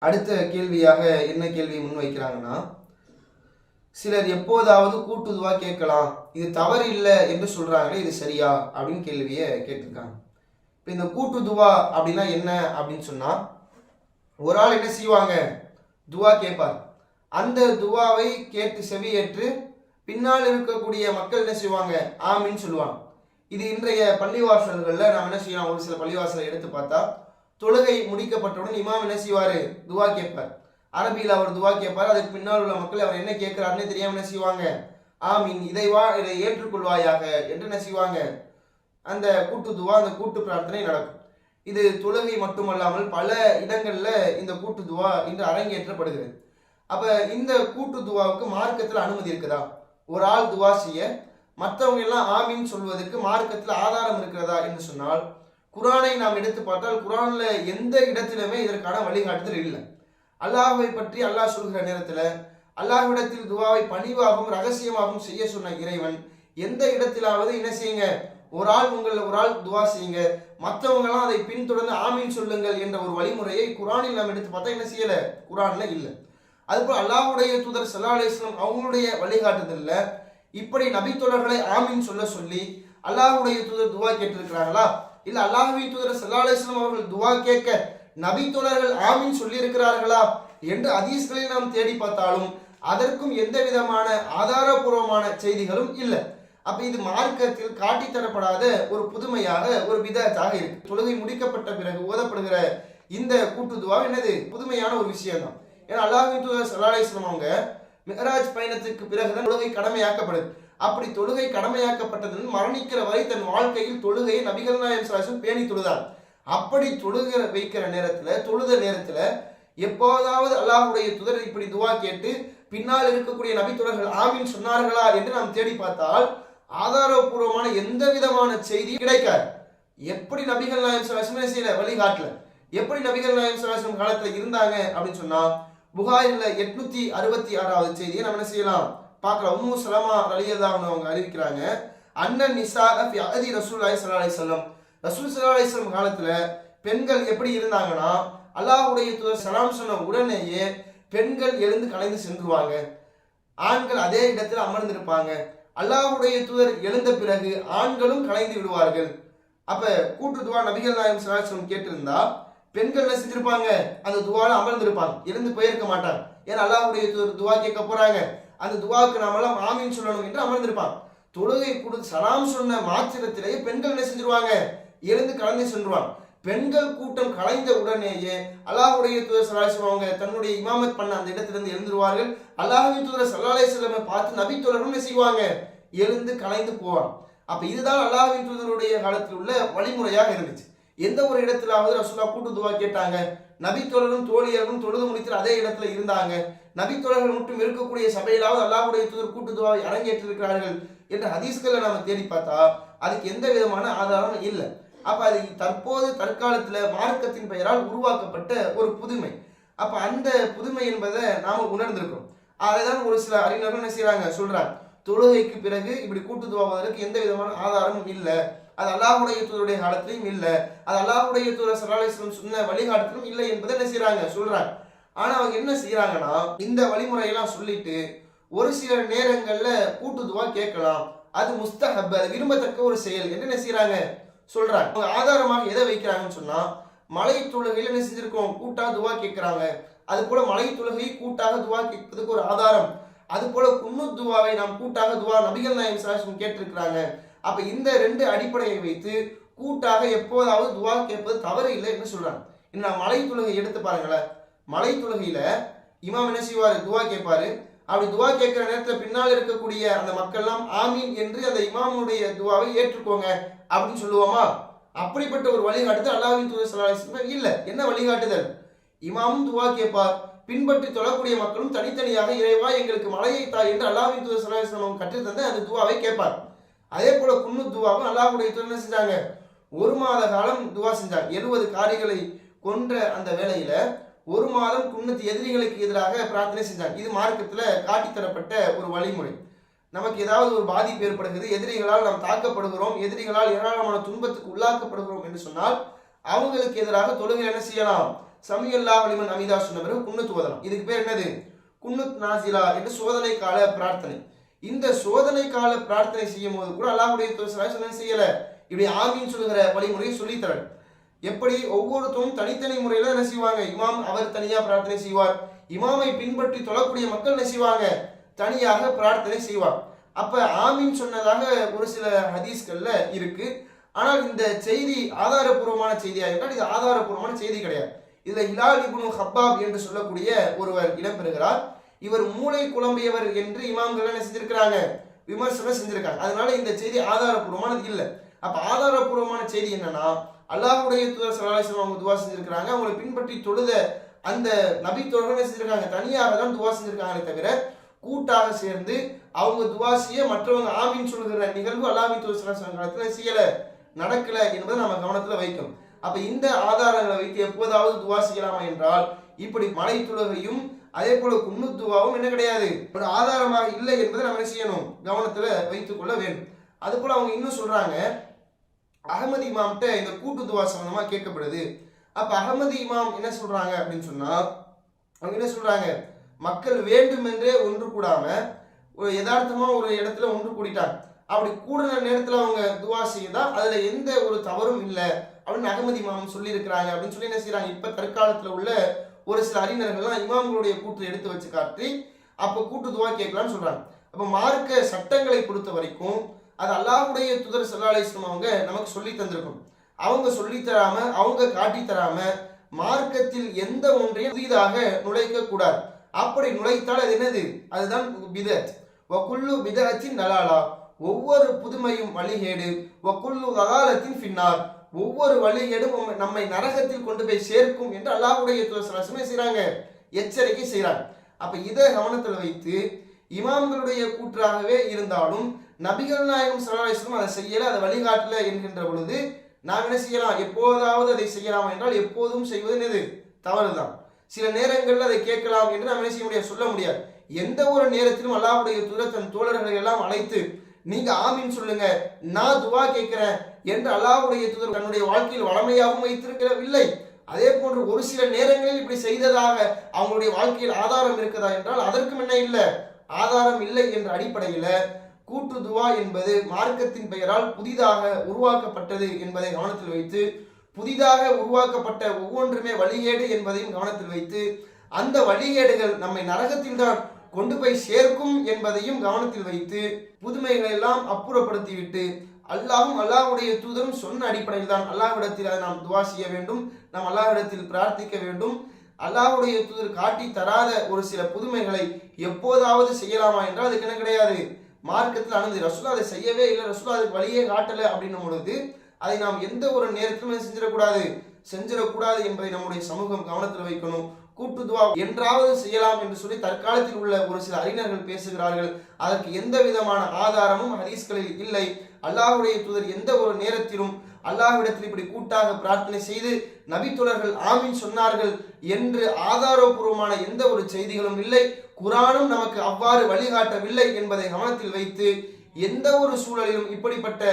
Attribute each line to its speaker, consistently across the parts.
Speaker 1: அடுத்த கேள்வியாக என்ன கேள்வி முன்வைக்கிறாங்கன்னா, சிலர் எப்போதாவது கூட்டு துவா கேட்கலாம், இது தவறு இல்லை என்று சொல்றாங்களே, இது சரியா அப்படின்னு கேள்வியை கேட்டிருக்காங்க. இப்போ இந்த கூட்டு துவா அப்படின்னா என்ன அப்படின்னு சொன்னா, ஒரு ஆள் என்ன செய்வாங்க, துவா கேட்பார். அந்த துவாவை கேட்டு செவியேற்று பின்னால் இருக்கக்கூடிய மக்கள் என்ன செய்வாங்க, ஆமின்னு சொல்லுவாங்க. இது இன்றைய பள்ளிவாசல்களில் நாம் என்ன செய்யலாம், ஒரு சில பள்ளிவாசலை எடுத்து பார்த்தா தொழுகை முடிக்கப்பட்டவுடன் இமாம் என்ன செய்வாரு, துவா கேட்பார். அரபியில் அவர் துவா கேட்பார். அதுக்கு பின்னால் உள்ள மக்கள் அவர் என்ன கேட்கிறாருன்னு தெரியாம என்ன செய்வாங்க, ஆமீன் இதை ஏற்றுக்கொள்வாயாக என்று என்ன செய்வாங்க, அந்த கூட்டு துவா, அந்த கூட்டு பிரார்த்தனை நடக்கும். இது தொழுகை மட்டுமல்லாமல் பல இடங்கள்ல இந்த கூட்டு துவா இன்று அரங்கேற்றப்படுகிறது. அப்ப இந்த கூட்டு துவாவுக்கு மார்க்கத்தில் அனுமதி இருக்குதா? ஒரு ஆள் துவா செய்ய மற்றவங்க எல்லாம் ஆமீன் சொல்வதற்கு மார்க்கத்தில் ஆதாரம் இருக்கிறதா என்று சொன்னால், குரானை நாம் எடுத்து பார்த்தால் குரான்ல எந்த இடத்திலுமே இதற்கான வழிகாட்டுதல் இல்லை. அல்லாஹ்வை பற்றி அல்லாஹ் சொல்கிற நேரத்தில் அல்லாஹ்விடத்தில் துவாவை பணிவாகவும் ரகசியமாகவும் செய்ய சொன்ன இறைவன் எந்த இடத்திலாவது என்ன செய்யுங்க, ஒரு ஆள் துவா செய்யுங்க, மற்றவங்களாம் அதை பின்தொடர்ந்து ஆமீன் சொல்லுங்கள் என்ற ஒரு வழிமுறையை குரானில் நாம் எடுத்து பார்த்தா என்ன செய்யல, குரான்ல இல்லை. அதுபோல் அல்லாஹ்வுடைய தூதர் ஸல்லல்லாஹு அலைஹி வஸல்லம் அவங்களுடைய வழிகாட்டுதல்ல இப்படி நபித்தோழர்களை ஆமீன் சொல்ல சொல்லி அல்லாஹ்வுடைய தூதர் துவா கேட்டிருக்கிறாங்களா, இல்ல அல்லாஹ்வின் தூதர் ஸல்லல்லாஹு அலைஹி வஸல்லம் அவர்கள் துவா கேட்க நபித்தோழர்கள் ஆமீன் சொல்லி இருக்கிறார்களா என்று ஹதீஸ்களில் நாம் தேடி பார்த்தாலும் அதற்கும் எந்த விதமான ஆதாரபூர்வமான செய்திகளும் இல்லை. அப்ப இது மார்க்கத்தில் காட்டித்தரப்படாத ஒரு புதுமையாக, ஒரு பிதஅத்தாக இருக்கு. தொழுகை முடிக்கப்பட்ட பிறகு ஓதப்படுகிற இந்த கூட்டு துவா என்னது, புதுமையான ஒரு விஷயம் தான். ஏன்னா அல்லாஹ்வின் தூதர் ஸல்லல்லாஹு அலைஹி வஸல்லம் அவங்க மிஅராஜ் பயணத்துக்கு பிறகுதான் தொழுகை கடமையாக்கப்படுது. அப்படி தொழுகை கடமையாக்கப்பட்டதுன்னு மரணிக்கிற வரை தன் வாழ்க்கையில் தொழுகையை நபிகள் நாயகம் ஸல்லல்லாஹு அலைஹி வஸல்லம் பேணி தொழுதார். அப்படி தொழுத நேரத்துல எப்போதாவது அல்லாஹ்வுடைய தூதர் இப்படி துவா கேட்டு பின்னால் இருக்கக்கூடிய நபித்தோழர்கள் ஆமீன் சொன்னார்களா என்று நாம் தேடி பார்த்தால் ஆதாரபூர்வமான எந்த விதமான செய்தி கிடைக்காது. எப்படி நபிகள் நாயகம் ஸல்லல்லாஹு அலைஹி வஸல்லம் வழிகாட்டல, எப்படி நபிகள் நாயகம் ஸல்லல்லாஹு அலைஹி வஸல்லம் காலத்துல இருந்தாங்க அப்படின்னு சொன்னா, புகாரில 866வது செய்தியை நம்ம என்ன செய்யலாம் பார்க்கலாம். உம்மு சலமா ரலியல்லாஹு அன்ஹா அவங்க அறிவிக்கிறாங்க, அன்னன் நிஸா ஃபி அஹதி ரசூலுல்லாஹி ஸல்லல்லாஹு அலைஹி வஸல்லம், ரசூல் ஸல்லல்லாஹு அலைஹி வஸல்லம் காலத்துல பெண்கள் எப்படி இருந்தாங்கன்னா, அல்லாஹ்வுடைய தூதர் சலாம் சொன்ன உடனேயே பெண்கள் எழுந்து கலைந்து சென்றுவாங்க, ஆண்கள் அதே இடத்துல அமர்ந்திருப்பாங்க. அல்லாஹ்வுடைய தூதர் எழுந்த பிறகு ஆண்களும் கலைந்து விடுவார்கள். அப்ப கூட்டு துவா நபிகள் நாயகம் ஸல்லல்லாஹு அலைஹி வஸல்லம் கேட்டிருந்தா பெண்கள் என்ன செஞ்சிருப்பாங்க, அந்த துவால அமர்ந்திருப்பாங்க, எழுந்து போயிருக்க மாட்டாங்க. ஏன்னா அல்லாஹ்வுடைய தூதர் துவா கேட்க போறாங்க, அந்த துவாக்கு நாமெல்லாம் ஆமீன் சொல்லணும் என்று அமர்ந்திருப்பாங்க. தொழுகை கொடுத்து சலாம் சொன்ன மாத்திரத்திலேயே பெண்கள் என்ன செஞ்சிருவாங்க, எழுந்து கலந்து சென்றுவாங்க. பெண்கள் கூட்டம் கலைந்த உடனேயே அல்லாஹ்வுடைய தூதர் ஸல்லல்லாஹு அலைஹி வஸல்லம் அவங்க தன்னுடைய இமாமத் பண்ண அந்த இடத்திலிருந்து எழுந்துருவார்கள். அல்லாஹ்வின் தூதர் ஸல்லல்லாஹு அலைஹி வஸல்லம் பார்த்து நபித்தோழர்கள் என்ன செய்வாங்க, எழுந்து கலைந்து போவாங்க. அப்ப இதுதான் அல்லாஹ்வின் தூதருடைய காலத்தில் உள்ள வழிமுறையாக இருந்துச்சு. எந்த ஒரு இடத்திலாவது ரசூலுல்லாஹ் கூட்டு துவா கேட்டாங்க, நபித்தோழரும் தோழியர்களும் தொழுது முடித்து அதே இடத்துல இருந்தாங்க, நபித்தோழர்கள் மட்டும் இருக்கக்கூடிய சபையிலாவது அல்லாஹ்வுடைய தூதர் கூட்டு துவாவை அரங்கேற்றிருக்கிறார்கள் என்ற ஹதீஸ்களை நாம தேடி பார்த்தா அதுக்கு எந்த விதமான ஆதாரமும் இல்லை. அப்ப அது தற்போது தற்காலத்துல மார்க்கத்தின் பெயரால் உருவாக்கப்பட்ட ஒரு புதுமை. அப்ப அந்த புதுமை என்பதை நாம உணர்ந்திருக்கிறோம். அதைதான் ஒரு சில அறிஞர்கள் என்ன செய்யறாங்க, சொல்றாங்க, தொழுகைக்கு பிறகு இப்படி கூட்டு துவாவதற்கு எந்த விதமான ஆதாரமும் இல்லை, அது அல்லாஹ்வுடைய தூதருடைய காலத்திலும் இல்லை, அது அல்லாஹ்வுடைய தூதர் ஸல்லல்லாஹு அலைஹி வஸல்லம் சொன்ன வழிகாட்டத்திலும் இல்லை என்பதை என்ன செய்யறாங்க, சொல்றாங்க. ஆனா அவங்க என்ன செய்யறாங்கன்னா, இந்த வழிமுறையெல்லாம் சொல்லிட்டு ஒரு சில நேரங்கள்ல கூட்டு துவா கேட்கலாம், அது முஸ்தஹப், அது விரும்பத்தக்க ஒரு செயல் என்று என்ன செய்யறாங்க, சொல்றாங்க. அவங்க ஆதாரமாக எதை வைக்கிறாங்கன்னு சொன்னா, மலை தொழுகையில் என்ன செஞ்சிருக்கோம், கூட்டாக துவா கேட்கிறாங்க, அது போல மலை தொழுகை கூட்டாக துவா கேட்பதற்கு ஒரு ஆதாரம், அது போல குன்னுத் துவாவை நாம் கூட்டாக துவா நபிகள் நாயகம் ஸல்லல்லாஹு அலைஹி வஸல்லம் கேட்டிருக்கிறாங்க. அப்ப இந்த ரெண்டு அடிப்படையை வைத்து கூட்டாக எப்போதாவது துவா கேட்பது தவறு இல்லை என்று சொல்றாங்க. இன்னும் மலை தொழுகை எடுத்து பாருங்களேன், மலை தொழுகையில இமாம் என்ன செய்வாரு, துவா கேட்பாரு. அப்படி துவா கேட்கிற நேரத்தில் பின்னால் இருக்கக்கூடிய அந்த மக்கள்லாம் ஆமீன் என்று அந்த இமாமுடைய துவாவை ஏற்றுக்கோங்க அப்படின்னு சொல்லுவோமா? அப்படிப்பட்ட ஒரு வழிகாட்டுதல் அல்லாஹ்வின் தூதர் ஸல்லல்லாஹு அலைஹி வஸல்லம் இல்லை. என்ன வழிகாட்டுதல், இமாமும் துவா கேட்பார், பின்பற்றி தொழக்கூடிய மக்களும் தனித்தனியாக இறைவா எங்களுக்கு மழையை தா என்று அல்லாஹ்வின் தூதர் ஸல்லல்லாஹு அலைஹி வஸல்லம் கற்றுத்தந்த அந்த துவாவை கேட்பார். அதே போல குன்னுத் துவாவும் அல்லாஹ்வுடைய தூதர் என்ன செஞ்சாங்க, ஒரு மாத காலம் துவா செஞ்சாங்க. 70 காரிகளை கொன்ற அந்த வேளையில ஒரு மாதம் குன்னத்து எதிரிகளுக்கு எதிராக பிரார்த்தனை செஞ்சாங்க. இது மார்க்கத்துல காட்டித்தரப்பட்ட ஒரு வழிமுறை. நமக்கு ஏதாவது ஒரு பாதிப்பு ஏற்படுகிறது, எதிரிகளால் நாம் தாக்கப்படுகிறோம், எதிரிகளால் ஏராளமான துன்பத்துக்கு உள்ளாக்கப்படுகிறோம் என்று சொன்னால் அவங்களுக்கு எதிராக தொழுகை என்ன செய்யலாம், சமியல்லாஹு லிமன் ஹமீதா சொன்ன பிறகு குன்னூத் ஓதலாம். இதுக்கு பேர் என்னது? குன்னூத் நாசிலா என்று சோதனை கால பிரார்த்தனை. இந்த சோதனை கால பிரார்த்தனை செய்யும் போது கூட அல்லாஹ்வுடைய தூதர் செய்யல, இப்படி ஆமீன் சொல்லுகிற வழிமுறையை சொல்லித்தரல். எப்படி ஒவ்வொருத்தரும் தனித்தனி முறையில என்ன செய்வாங்க? இமாம் அவர் தனியா பிரார்த்தனை செய்வார், இமாமை பின்பற்றி தொழக்கூடிய மக்கள் என்ன செய்வாங்க? தனியாக பிரார்த்தனை செய்வார். அப்ப ஆமீன் சொன்னதாக ஒரு சில ஹதீஸ்கள்ல இருக்கு. ஆனால் இந்த செய்தி ஆதாரபூர்வமான செய்தியா என்றால் இது ஆதாரபூர்வமான செய்தி கிடையாது. இதுல ஹிலால் இப்னு ஹப்பாப் என்று சொல்லக்கூடிய ஒருவர் இடம்பெறுகிறார். இவர் மூளை குழம்பியவர் என்று இமாம்கள் என்ன செஞ்சிருக்கிறாங்க? விமர்சனம் செஞ்சிருக்காங்க. அதனால இந்த செய்தி ஆதாரபூர்வமானது இல்லை. அப்ப ஆதாரபூர்வமான செய்தி என்னன்னா, அல்லாஹ்வுடைய தூதர் ஸல்லல்லாஹு அலைஹி வஸல்லம் அவங்க துவா செஞ்சிருக்காங்க. அவங்களை பின்பற்றி தொழுத அந்த நபி தோழர்கள் செஞ்சிருக்காங்க, தனியாக தான் துவா செஞ்சிருக்காங்களே தவிர கூட்டாக சேர்ந்து அவங்க துவா செய்ய மற்றவங்க ஆமீன் சொல்லுகிற நிகழ்வு அல்லாஹ்வின் தூதர் ஸல்லல்லாஹு அலைஹி வஸல்லம் காலத்துல செய்யல, நடக்கல என்பதை நம்ம கவனத்துல வைக்கணும். அப்ப இந்த ஆதாரங்களை வைத்து எப்போதாவது துவா செய்யலாமா என்றால், இப்படி மலை துலகையும் அதே போல குன்னூத் துவாவும் என்ன கிடையாது, ஒரு ஆதாரமாக இல்லை என்பதை நம்ம என்ன செய்யணும்? கவனத்துல வைத்துக் கொள்ள வேண்டும். அது போல அவங்க இன்னும் சொல்றாங்க, அகமது இமாம்கிட்ட இந்த கூட்டு துவா சம்பந்தமா கேட்கப்படுது. அப்ப அகமது இமாம் என்ன சொல்றாங்க அப்படின்னு சொன்னா, அவங்க என்ன சொல்றாங்க? மக்கள் வேண்டுமென்றே ஒன்று கூடாம ஒரு யதார்த்தமா ஒரு இடத்துல ஒன்று கூடிட்டாங்க. அப்படி கூடுன நேரத்துல அவங்க துவா செய்தா அதுல எந்த ஒரு தவறும் இல்லை அப்படின்னு அகமது இமாம் சொல்லி இருக்கிறாங்க அப்படின்னு சொல்லி என்ன செய்யறாங்க? இப்ப தற்காலத்துல உள்ள ஒரு சில அறிஞர்கள்லாம் இமாம்களுடைய கூற்று எடுத்து வச்சு காட்டி அப்ப கூட்டு துவா கேட்கலாம்னு சொல்றாங்க. அப்ப மார்க்க சட்டங்களை பொறுத்த வரைக்கும் அது அல்லாஹ்வுடைய தூதர் ஸல்லல்லாஹு அலைஹி வஸல்லம் அவங்க நமக்கு சொல்லி தந்திருக்கும். அவங்க சொல்லி தராம, அவங்க காட்டி தராம மார்க்கத்தில் எந்த ஒன்றையும் புதிதாக நுழைக்க கூடாது. அப்படி நுழைத்தால் அது என்னது? அதுதான் பிதஅத். வகுல்லு பிதஅத்தின் தலாலா, ஒவ்வொரு புதுமையும் வழிகேடு. வகுல்லு தலாலத்தின் ஃபின்னார், ஒவ்வொரு வழிகேடும் நம்மை நரகத்தில் கொண்டு போய் சேர்க்கும் என்று அல்லாஹ்வுடைய தூதர் ஸல்லல்லாஹு அலைஹி வஸல்லம் செய்றாங்க, எச்சரிக்கை செய்றாங்க. அப்ப இதை கவனத்தில் வைத்து இமாம்களுடைய கூற்றாகவே இருந்தாலும் நபிகள் நாயகம் ஸல்லல்லாஹு அலைஹி வஸல்லம் அதை செய்யல, அதை வழிகாட்டல என்கின்ற பொழுது நாம் என்ன செய்யலாம்? எப்போதாவது அதை செய்யலாம் என்றால் எப்போதும் செய்வது என்னது? தவறுதான். சில நேரங்களில் அதை கேட்கலாம் என்று நாம் என்ன செய்ய முடியாது? சொல்ல முடியாது. எந்த ஒரு நேரத்திலும் அல்லாஹ்வுடைய தூதர் தன் தோழர்களை எல்லாம் அழைத்து நீங்க ஆமீன் சொல்லுங்க, நான் துவா கேட்கிறேன் என்று அல்லாஹ்வுடைய தூதர் தன்னுடைய வாழ்க்கையில் வளமையாகவும் வைத்திருக்கவில்லை. அதே போன்று ஒரு சில நேரங்களில் இப்படி செய்ததாக அவங்களுடைய வாழ்க்கையில் ஆதாரம் இருக்குதா என்றால் அதற்கும் என்ன இல்லை, ஆதாரம் இல்லை என்ற அடிப்படையில் கூட்டு துவா என்பது மார்க்கத்தின் பெயரால் புதிதாக உருவாக்கப்பட்டது என்பதை கவனத்தில் வைத்து, புதிதாக உருவாக்கப்பட்ட ஒவ்வொன்றுமே வழிகேடு என்பதையும் கவனத்தில் வைத்து, அந்த வழிகேடுகள் நம்மை நரகத்தில் தான் கொண்டு போய் சேர்க்கும் என்பதையும் கவனத்தில் வைத்து, புதுமைகளை எல்லாம் அப்புறப்படுத்திவிட்டு அல்லாஹும் அல்லாஹ்வுடைய தூதரும் சொன்ன அடிப்படையில் தான் அல்லாஹ்விடத்தில் அதை நாம் துவா செய்ய வேண்டும், நாம் அல்லாஹ்விடத்தில் பிரார்த்திக்க வேண்டும். அல்லாஹ்வுடைய தூதர் காட்டி தராத ஒரு சில புதுமைகளை எப்போதாவது செய்யலாமா என்றால் அதுக்கு என்ன கிடையாது? மார்க்கத்தில் அனுமதி. ரசூலுல்லாஹ் அதை செய்யவே இல்லை, ரசூலுல்லாஹ் அதுக்கு வழியே காட்டலை அப்படின்னும் பொழுது அதை நாம் எந்த ஒரு நேரத்திலும் செஞ்சிடக்கூடாது என்பதை நம்முடைய சமூகம் கவனத்தில் வைக்கணும். கூட்டு துவா என்றாவது செய்யலாம் என்று சொல்லி தற்காலத்தில் உள்ள ஒரு சில அறிஞர்கள் பேசுகிறார்கள். அதற்கு எந்த விதமான ஆதாரமும் ஹதீஸ்களில் இல்லை. அல்லாஹ்வுடைய தூதர் எந்த ஒரு நேரத்திலும் அல்லாஹ்விடத்தில் இப்படி கூட்டாக பிரார்த்தனை செய்து நபித்தோழர்கள் ஆமீன் சொன்னார்கள் என்று ஆதாரபூர்வமான எந்த ஒரு செய்திகளும் இல்லை. குர்ஆனும் நமக்கு அவ்வாறு வழிகாட்டவில்லை என்பதை கவனத்தில் வைத்து எந்த ஒரு சூழலிலும் இப்படிப்பட்ட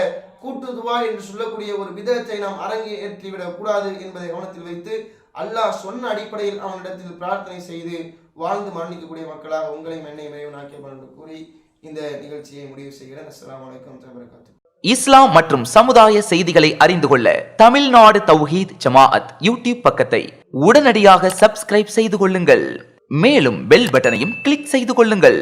Speaker 1: கூட்டு துவா என்று சொல்லக்கூடிய ஒரு விதத்தை நாம் அரங்கேற்றிவிடக் கூடாது என்பதை கவனத்தில் வைத்து அல்லாஹ் சொன்ன அடிப்படையில் அவனிடத்தில் பிரார்த்தனை செய்து வாழ்ந்து மரணிக்கக்கூடிய மக்களாக உங்களையும் என்னையும் இறைவனாக்கிய என்று கூறி இந்த நிகழ்ச்சியை முடிவு செய்கிறேன். அஸ்ஸலாமு அலைக்கும் வரஹ்மத்துல்லாஹி.
Speaker 2: இஸ்லாம் மற்றும் சமுதாய செய்திகளை அறிந்து கொள்ள தமிழ்நாடு தௌஹீத் ஜமாஅத் யூடியூப் பக்கத்தை உடனடியாக சப்ஸ்கிரைப் செய்து கொள்ளுங்கள். மேலும் பெல் பட்டனையும் கிளிக் செய்து கொள்ளுங்கள்.